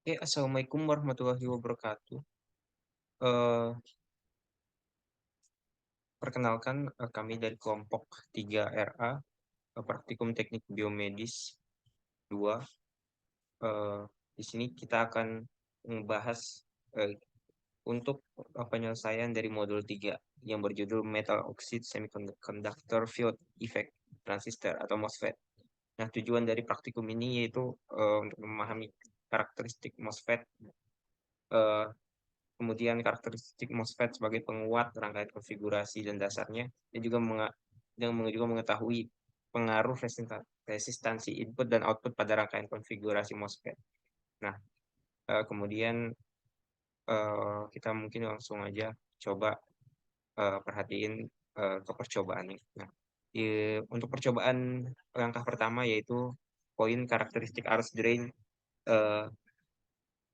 Oke, Assalamualaikum warahmatullahi wabarakatuh. Eh, Perkenalkan, kami dari kelompok 3RA, Praktikum Teknik Biomedis 2. Eh, di sini kita akan membahas eh, untuk penyelesaian dari modul 3 yang berjudul Metal Oxide Semiconductor Field Effect Transistor atau MOSFET. Nah, tujuan dari praktikum ini yaitu untuk memahami karakteristik MOSFET, eh, kemudian karakteristik MOSFET sebagai penguat rangkaian konfigurasi dan dasarnya, dan juga mengetahui pengaruh resistansi input dan output pada rangkaian konfigurasi MOSFET. Nah, kemudian kita mungkin langsung aja coba perhatiin ke percobaannya. Nah, untuk percobaan langkah pertama yaitu poin karakteristik arus drain eh,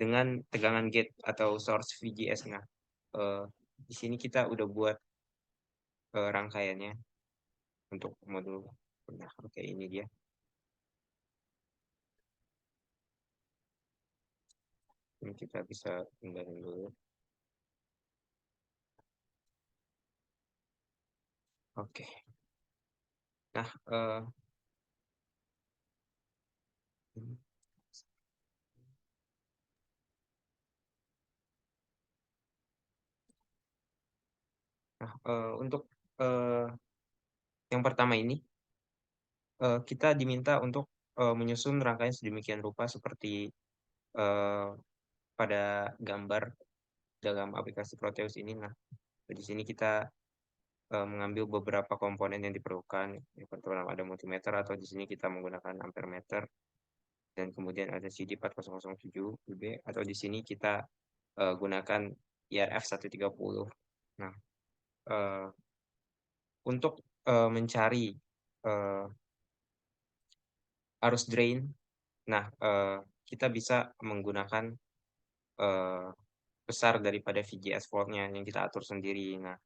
dengan tegangan gate atau source VGS. Nah, eh, di sini kita udah buat rangkaiannya untuk modul. Nah, oke, ini dia. Ini kita bisa tinggalin dulu. Oke. Nah, untuk eh, yang pertama ini, kita diminta untuk menyusun rangkaian sedemikian rupa seperti eh, pada gambar dalam aplikasi Proteus ini. Nah, di sini kita mengambil beberapa komponen yang diperlukan. Yang pertama ada multimeter, atau di sini kita menggunakan ampermeter, dan kemudian ada CD4007 UB, atau di sini kita gunakan IRF 130. Nah, eh, untuk mencari eh, arus drain, nah kita bisa menggunakan eh, besar daripada VGS voltnya yang kita atur sendiri. Nah,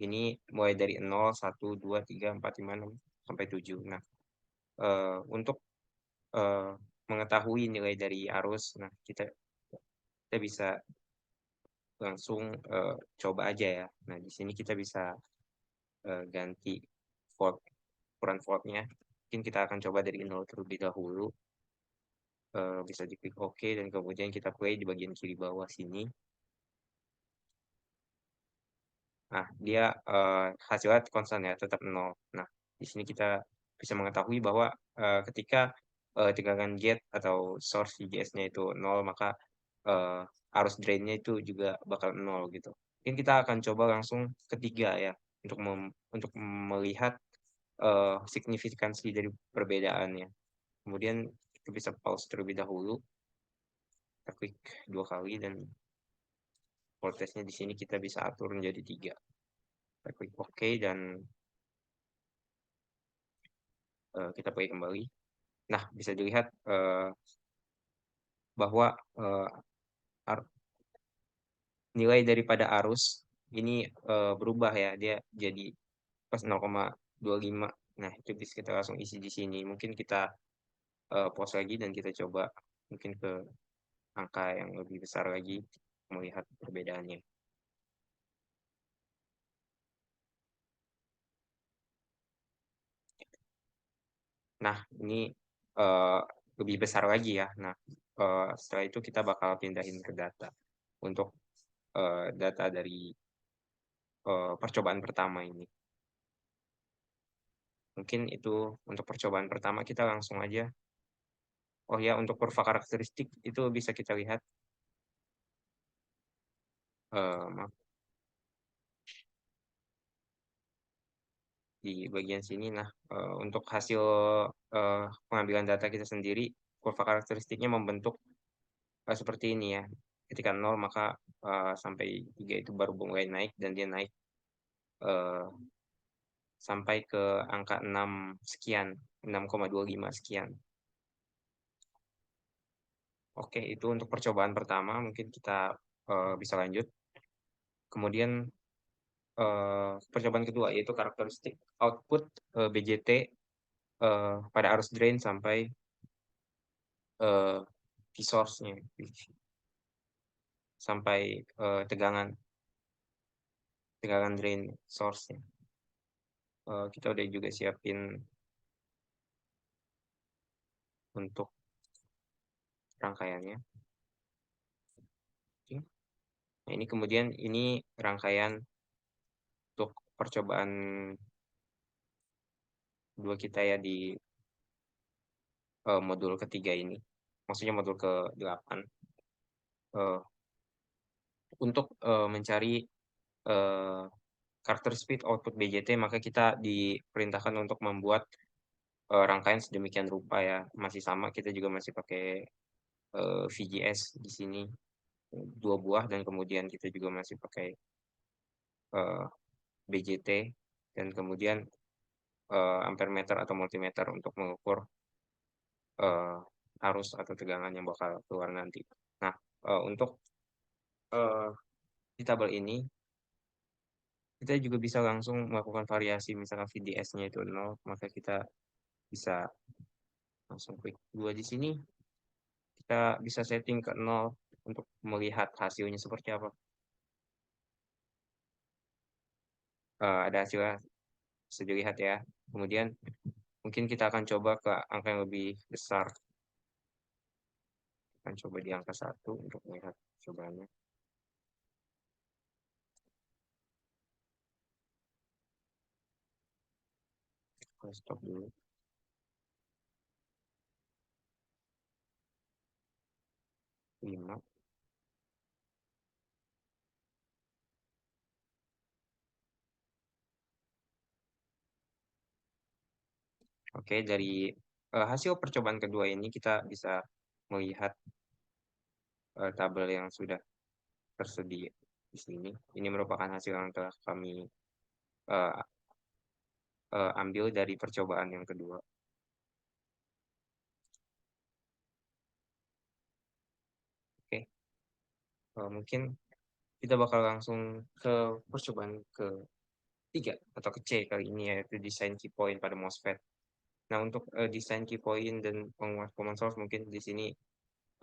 ini mulai dari 0, 1, 2, 3, 4, 5, 6, sampai 7. Nah, untuk eh, mengetahui nilai dari arus, nah kita bisa langsung coba aja ya. Nah, di sini kita bisa ganti volt, ukuran voltnya. Mungkin kita akan coba dari 0 terlebih dahulu. Bisa diklik OK, dan kemudian kita play di bagian kiri bawah sini. Nah, dia hasilnya konstan ya, tetap 0. Nah, di sini kita bisa mengetahui bahwa ketika tegangan gate atau source VGS-nya itu 0, maka arus drain-nya itu juga bakal 0 gitu. Mungkin kita akan coba langsung ketiga ya, untuk melihat signifikansi dari perbedaannya. Kemudian kita bisa pause terlebih dahulu, kita klik 2 kali, dan voltage-nya di sini kita bisa atur menjadi 3. Kita klik OK, dan kita play kembali. Nah, bisa dilihat bahwa nilai daripada arus ini berubah ya, dia jadi pas 0,25. Nah, itu bisa kita langsung isi di sini. Mungkin kita pause lagi dan kita coba mungkin ke angka yang lebih besar lagi, melihat perbedaannya. Nah, ini eh, lebih besar lagi ya. Nah, setelah itu kita bakal pindahin ke data untuk data dari percobaan pertama ini. Mungkin itu untuk percobaan pertama, kita langsung aja. Oh ya, untuk kurva karakteristik itu bisa kita lihat maaf, di bagian sini. Nah, untuk hasil pengambilan data kita sendiri, kurva karakteristiknya membentuk seperti ini ya. Ketika 0, maka sampai 3 itu baru mulai naik, dan dia naik eh, sampai ke angka 6 sekian, 6,25 sekian. Oke, itu untuk percobaan pertama. Mungkin kita bisa lanjut. Kemudian percobaan kedua yaitu karakteristik output BJT pada arus drain sampai P source-nya. sampai tegangan drain source-nya. Kita udah juga siapin untuk rangkaiannya. Oke. Nah, ini kemudian ini rangkaian untuk percobaan dua kita ya di modul ketiga ini. Maksudnya modul ke-8. Untuk mencari karakter speed output BJT, maka kita diperintahkan untuk membuat rangkaian sedemikian rupa ya. Masih sama, kita juga masih pakai VGS di sini 2 buah, dan kemudian kita juga masih pakai BJT, dan kemudian ampere meter atau multimeter untuk mengukur arus atau tegangan yang bakal keluar nanti. Nah, untuk di tabel ini kita juga bisa langsung melakukan variasi, misalkan VDS-nya itu 0, maka kita bisa langsung klik 2 di sini. Kita bisa setting ke 0 untuk melihat hasilnya seperti apa. Ada hasilnya, bisa dilihat ya. Kemudian mungkin kita akan coba ke angka yang lebih besar. Akan coba di angka 1 untuk melihat cobaannya. Kita stop dulu. Lima. Oke, dari hasil percobaan kedua ini kita bisa melihat tabel yang sudah tersedia di sini. Ini merupakan hasil yang telah kami uh, ambil dari percobaan yang kedua. Oke, mungkin kita bakal langsung ke percobaan ketiga atau ke C kali ini, yaitu desain key point pada MOSFET. Nah, untuk desain key point dan penguat common source mungkin di sini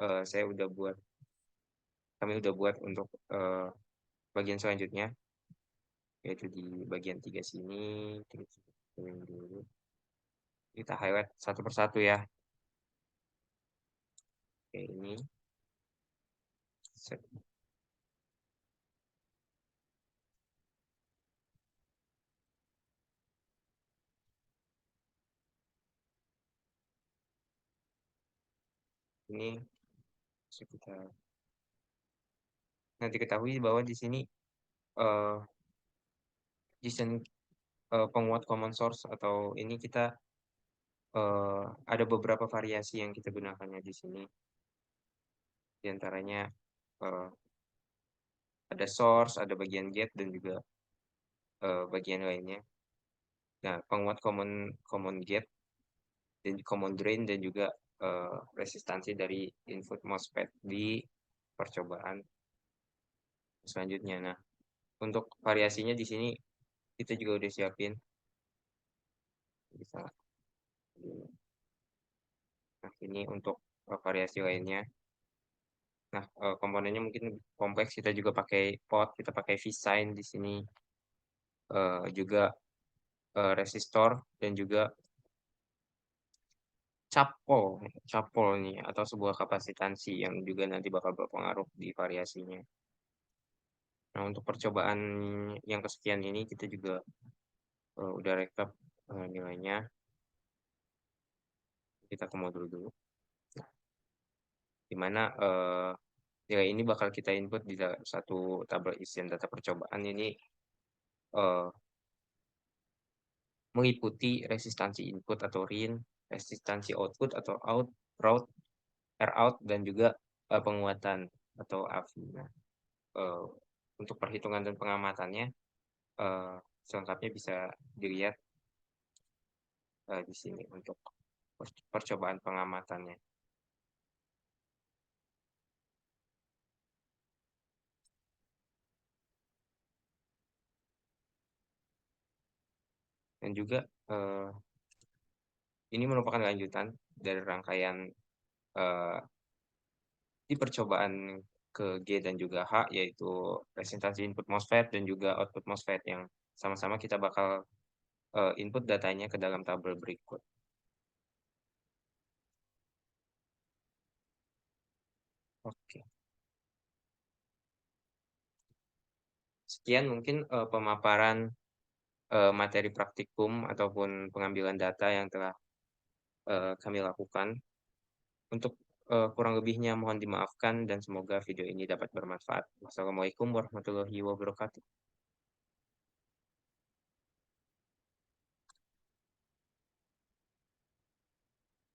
kami udah buat untuk bagian selanjutnya, yaitu di bagian 3 sini. Kita highlight satu persatu ya. Oke, ini set. Ini kita nanti ketahui bahwa di sini uh, desain penguat common source atau ini kita ada beberapa variasi yang kita gunakannya di sini. Di antaranya ada source, ada bagian gate, dan juga bagian lainnya. Nah, penguat common gate dan common drain, dan juga resistansi dari input MOSFET di percobaan selanjutnya. Nah, untuk variasinya di sini kita juga udah siapin. Bisa. Nah, ini untuk variasi lainnya. Nah, komponennya mungkin kompleks. Kita juga pakai pot, kita pakai V-Sign di sini, juga resistor, dan juga capol nih, atau sebuah kapasitansi yang juga nanti bakal berpengaruh di variasinya. Nah, untuk percobaan yang kesekian ini kita juga udah rekap nilainya. Kita ke modul dulu. Nah, dimana nilai ini bakal kita input di satu tabel isian data percobaan ini, meliputi resistansi input atau RIN, resistansi output atau rout, Rout, dan juga penguatan atau AVI. Nah, untuk perhitungan dan pengamatannya selengkapnya bisa dilihat di sini untuk percobaan pengamatannya. Dan juga ini merupakan lanjutan dari rangkaian di percobaan ke G dan juga H, yaitu presentasi input MOSFET dan juga output MOSFET yang sama-sama kita bakal input datanya ke dalam tabel berikut. Oke, sekian mungkin pemaparan materi praktikum ataupun pengambilan data yang telah kami lakukan. Untuk kurang lebihnya mohon dimaafkan dan semoga video ini dapat bermanfaat. Wassalamualaikum warahmatullahi wabarakatuh.